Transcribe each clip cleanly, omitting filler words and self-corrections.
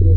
Hey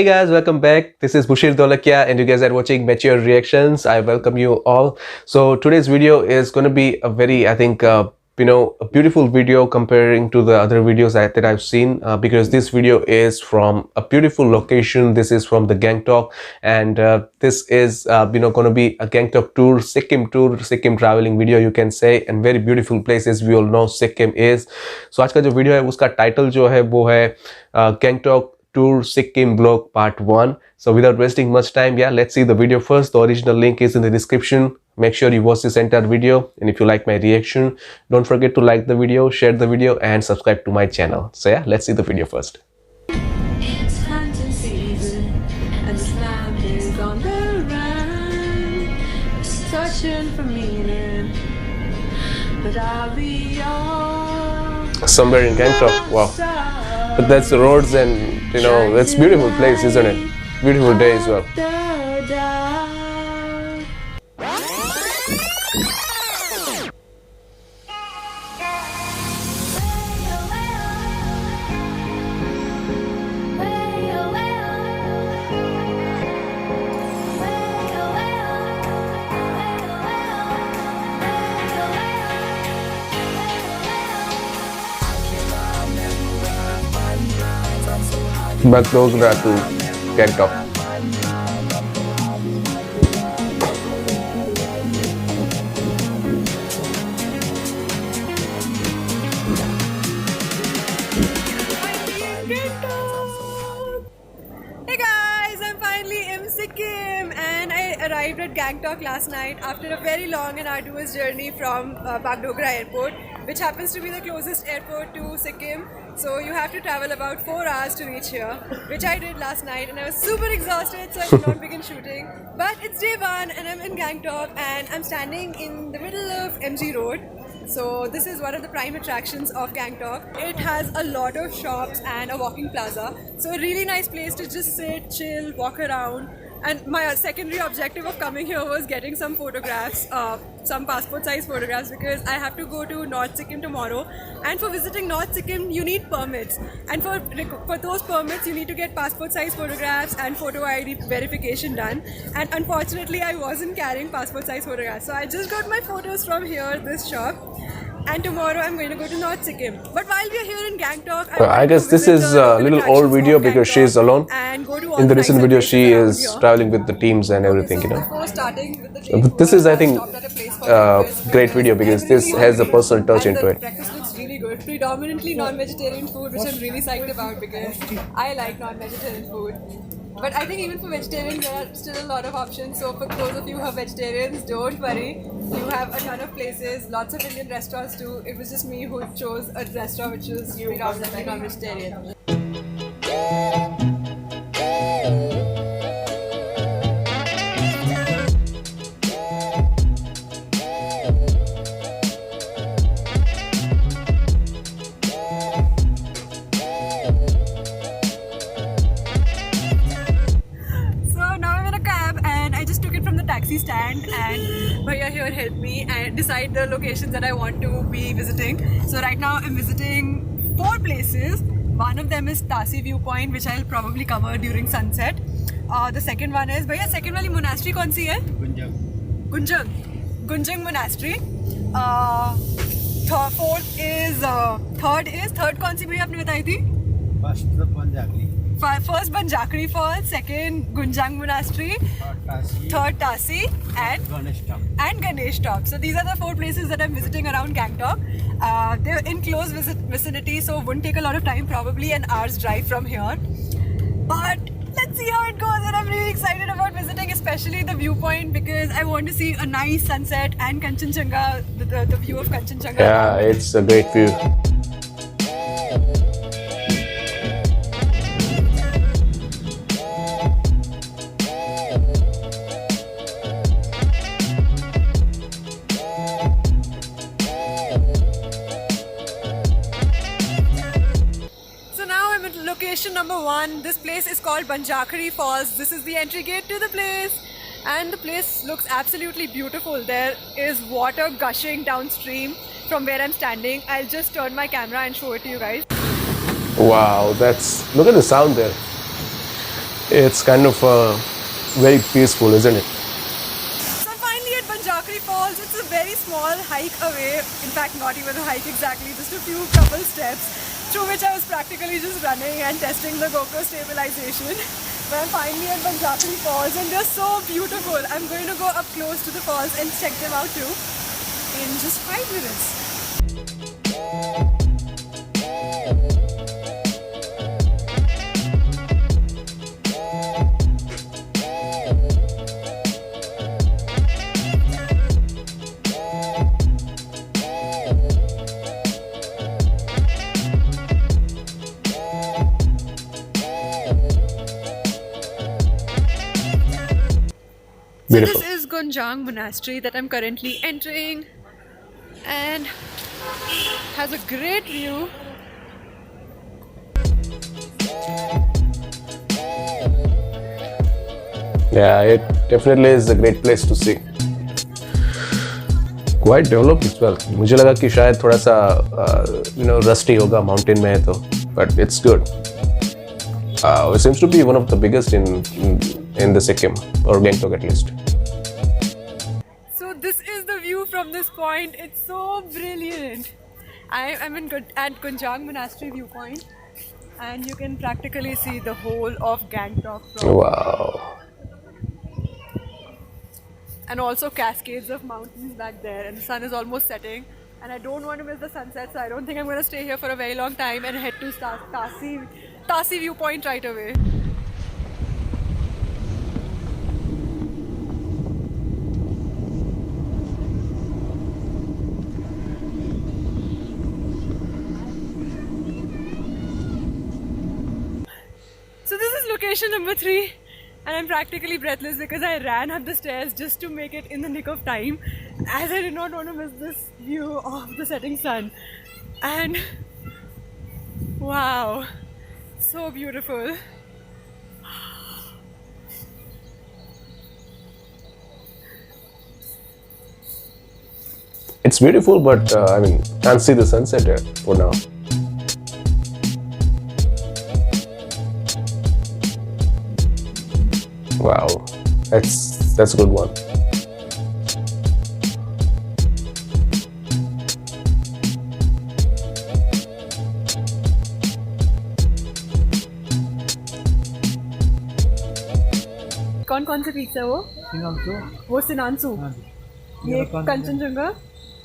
guys, welcome back. This is Bushir Dolakia and you guys are watching Mature Reactions. I welcome you all. So today's video is going to be a very, I think, a beautiful video comparing to the other videos that I've seen because this video is from a beautiful location. This is from the Gangtok and this is, going to be a Gangtok tour, Sikkim traveling video you can say, and very beautiful places we all know Sikkim is. So आज का जो video है उसका title जो है वो है Gangtok Tour Sikkim Vlog Part 1. So without wasting much time, let's see the video first. The original link is in the description. Make sure you watch this entire video, and if you like my reaction, don't forget to like the video, share the video and subscribe to my channel. So let's see the video first. It's hunting season and the slam is on the run, searching for meaning, but I'll be yours. Somewhere in Gangtok, wow. But that's the roads and it's beautiful place, isn't it? Beautiful day as well. Bagdogra to Gangtok. Hey guys, I'm finally in Sikkim and I arrived at Gangtok last night after a very long and arduous journey from Bagdogra airport, which happens to be the closest airport to Sikkim. So you have to travel about 4 hours to reach here, which I did last night and I was super exhausted, so I could not begin shooting. But it's day 1 and I'm in Gangtok and I'm standing in the middle of MG Road. So this is one of the prime attractions of Gangtok. It has a lot of shops and a walking plaza. So a really nice place to just sit, chill, walk around. And my secondary objective of coming here was getting some photographs, some passport size photographs, because I have to go to North Sikkim tomorrow. And for visiting North Sikkim, you need permits. And for those permits, you need to get passport size photographs and photo ID verification done. And unfortunately, I wasn't carrying passport size photographs. So I just got my photos from here, this shop. And tomorrow I'm going to go to North Sikkim. But while we are here in Gangtok, I guess this is a little old video because she's alone. In the recent video, she is traveling with the teams and everything, Before starting with the But this is, I think, great video because this has a personal touch into it. Breakfast looks really good. Predominantly non-vegetarian food, which I'm really psyched about because I like non-vegetarian food. But I think even for vegetarians, there are still a lot of options. So for those of you who are vegetarians, don't worry. You have a ton of places, lots of Indian restaurants too. It was just me who chose a restaurant which was predominantly non-vegetarian. Taxi stand and Bhaiya here helped me and decide the locations that I want to be visiting. So right now I'm visiting 4 places. One of them is Tasi Viewpoint, which I'll probably cover during sunset. The second one is Bhaiya, second wali monastery kaun si hai? Gunjang Monastery. Third kaun si bhaiya aapne batayi thi? First Banjakri Falls, second Gunjang Monastery, third Tasi and Ganesh Top. So these are the 4 places that I'm visiting around Gangtok. They're in close vicinity, so it wouldn't take a lot of time, probably an hour's drive from here. But let's see how it goes, and I'm really excited about visiting, especially the viewpoint, because I want to see a nice sunset and Kanchenjunga, the view of Kanchenjunga. Yeah, it's a great view. Location number 1. This place is called Banjakri Falls. This is the entry gate to the place. and the place looks absolutely beautiful. There is water gushing downstream from where I'm standing. I'll just turn my camera and show it to you guys. Wow, look at the sound there. It's kind of very peaceful, isn't it? So I'm finally at Banjakri Falls. It's a very small hike away. In fact, not even a hike exactly, just a few couple steps through which I was practically just running and testing the GoPro stabilization. But I'm finally at Banjakri Falls and they're so beautiful. I'm going to go up close to the falls and check them out too in just 5 minutes. So Beautiful. this is Gonjang Monastery that I'm currently entering and has a great view. Yeah, it definitely is a great place to see. Quite developed as well. मुझे लगा कि शायद थोड़ा सा rusty होगा mountain में है तो, but it's good. It seems to be one of the biggest in the Sikkim or Gangtok at least. So this is the view from this point. It's so brilliant. I'm at Gonjang Monastery viewpoint and you can practically see the whole of Gangtok from Wow. and also cascades of mountains back there, and the sun is almost setting and I don't want to miss the sunset, so I don't think I'm going to stay here for a very long time and head to Tasi viewpoint right away. So this is location number 3 and I'm practically breathless because I ran up the stairs just to make it in the nick of time, as I did not want to miss this view of the setting sun. And wow, so beautiful. It's beautiful, but I mean, can't see the sunset here for now. Wow, that's a good one. कौन से peak है वो? सिनांसू। वो सिनांसू, हाँ जी। ये कंचनजंगा,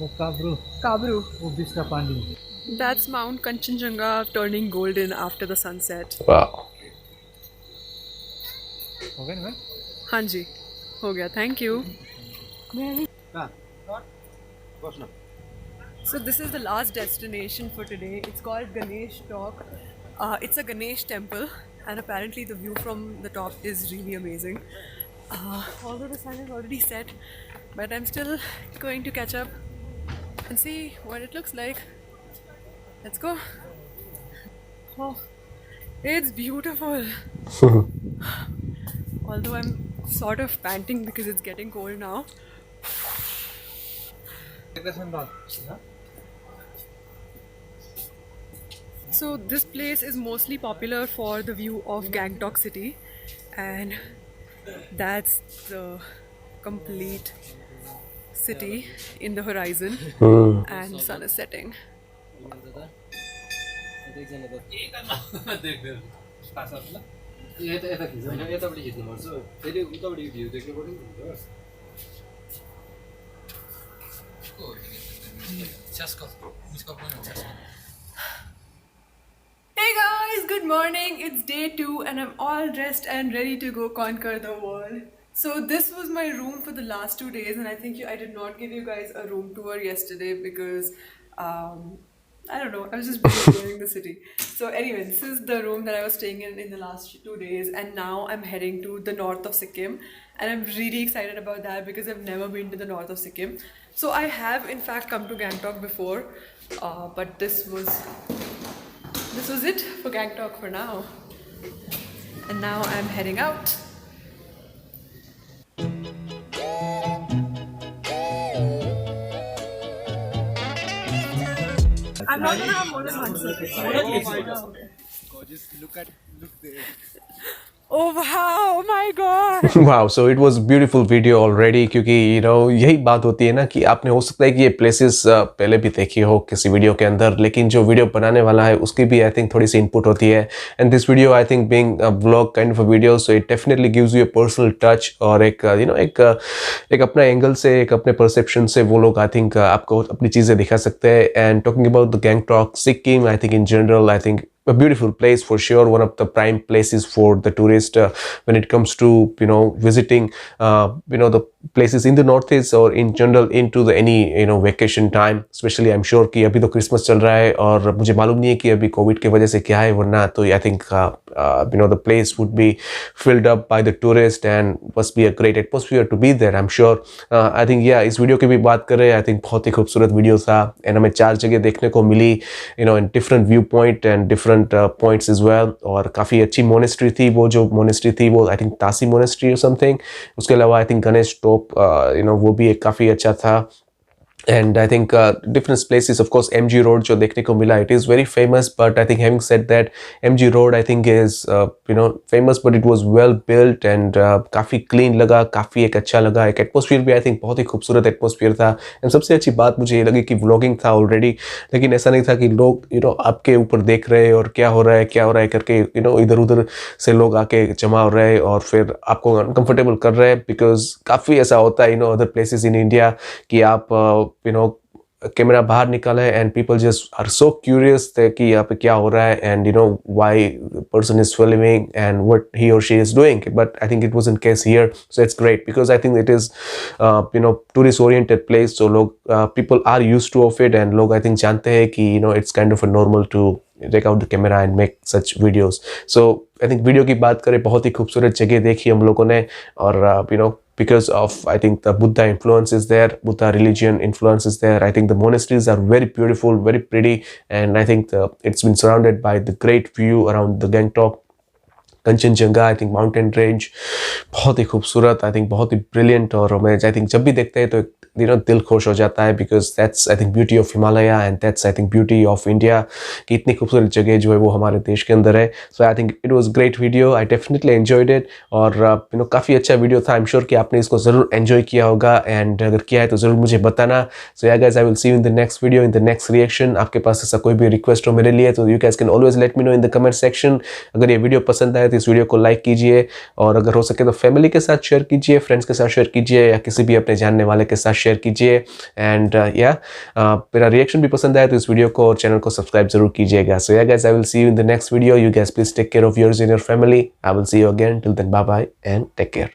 वो काब्रू, काबरू. वो बिस्का पांडी। That's Mount Kanchenjunga turning golden after the sunset. Wow. हो गया ना? हाँ जी, हो गया. Thank you. हाँ। So this is the last destination for today. It's called Ganesh Talk. It's a Ganesh temple and apparently the view from the top is really amazing. Although the sun is already set, but I'm still going to catch up and see what it looks like. Let's go. Oh, it's beautiful. Although I'm sort of panting because it's getting cold now. So this place is mostly popular for the view of Gangtok city, and that's the complete city in the horizon and the sun is setting. Hey guys, good morning. It's day 2 and I'm all dressed and ready to go conquer the world. So this was my room for the last 2 days, and I think I did not give you guys a room tour yesterday because I don't know, I was just busy exploring the city. So anyway, this is the room that I was staying in the last 2 days, and now I'm heading to the north of Sikkim, and I'm really excited about that because I've never been to the north of Sikkim. So I have in fact come to Gangtok before, but this was it for Gangtok for now. And now I'm heading out. I'm not gonna have more than one sip. Oh wow, oh my god. Wow so it was beautiful video already क्योंकि यही बात होती है ना कि आपने हो सकता है कि ये प्लेसेस पहले भी देखी हो किसी वीडियो के अंदर, लेकिन जो वीडियो बनाने वाला है उसकी भी आई थिंक थोड़ी सी इनपुट होती है। And this video I think being a vlog kind of a video, so it definitely gives you a personal touch और एक एक अपना एंगल से, एक अपने परसेप्शन से वो लोग आई थिंक आपको अपनी चीज़ें दिखा सकते हैं। And talking about the Gangtok Sikkim, I think in general, I think a beautiful place for sure, one of the prime places for the tourist when it comes to visiting the places in the northeast or in general into the any vacation time, especially I'm sure कि अभी तो Christmas चल रहा है और मुझे मालूम नहीं है कि अभी कोविड की वजह से क्या है, वरना तो I think the place would be filled up by the tourist and must be a great atmosphere to be there, I'm sure. I think इस वीडियो की भी बात करें, I think बहुत ही खूबसूरत वीडियो था एंड हमें 4 जगह देखने को मिली in different viewpoint and different points as well, और काफ़ी अच्छी मोनेस्ट्री थी। वो जो मोनेस्ट्री थी वो आई थिंक तासी मोनेस्ट्री और समथिंग, उसके अलावा आई थिंक गणेश टॉप वो भी एक काफ़ी अच्छा था। And I think different places, of course, MG Road जो देखने को मिला, it is very famous, but I think having said that, MG Road I think is famous, but it was well built and काफ़ी clean लगा, काफ़ी एक अच्छा लगा, एक एटमोसफियर भी I think बहुत ही खूबसूरत एटमोसफियर था। एंड सबसे अच्छी बात मुझे ये लगी कि व्लॉगिंग था ऑलरेडी, लेकिन ऐसा नहीं था कि लोग आपके ऊपर देख रहे हैं और क्या हो रहा है करके इधर उधर से लोग आके जमा हो रहे हैं और फिर आपको अनकंफर्टेबल कर रहे हैं, बिकॉज काफ़ी ऐसा होता है अदर प्लेसेस इन इंडिया कि आप कैमरा बाहर निकाला है and people just are so curious थे कि यहाँ पे क्या हो रहा है and why person is filming and what he और she is doing, but I think it wasn't case here, so it's great because I think it is tourist oriented place, so लोग people are used to of it and लोग I think जानते हैं कि it's kind of a normal to take out the camera and make such videos. So I think video की बात करें, बहुत ही खूबसूरत जगह देखी हम लोगों ने और because of I think the Buddha influence is there, Buddha religion influence is there. I think the monasteries are very beautiful, very pretty, and I think it's been surrounded by the great view around the Gangtok, Kanchenjunga, I think mountain range बहुत ही खूबसूरत, I think बहुत ही brilliant, और हमें I think जब भी देखते हैं तो दिल खुश हो जाता है, because that's I think beauty of Himalaya and that's I think beauty of India कि इतनी खूबसूरत जगह जो है वो हमारे देश के अंदर है। So I think it was great video, I definitely enjoyed it और काफ़ी अच्छा वीडियो था। आई एम श्योर कि आपने इसको ज़रूर एंजॉय किया होगा एंड अगर किया है तो ज़रूर मुझे बताना। सो yeah guys, I will see you in the next video, in the next reaction. आपके पास ऐसा कोई भी रिक्वेस्ट हो मेरे लिए तो you guys can always let me know in the comment section. अगर ये वीडियो पसंद आए तो इस वीडियो को लाइक कीजिए और अगर हो सके तो फैमिली के साथ शेयर कीजिए, फ्रेंड्स के साथ शेयर कीजिए या किसी भी अपने जानने वाले के साथ शेयर कीजिए। एंड मेरा रिएक्शन भी पसंद आया तो इस वीडियो को और चैनल को सब्सक्राइब जरूर कीजिएगा। So yeah guys, I will see you in the next video. You guys please take care of yours and your family. I will see you again. Till then, bye bye and take care.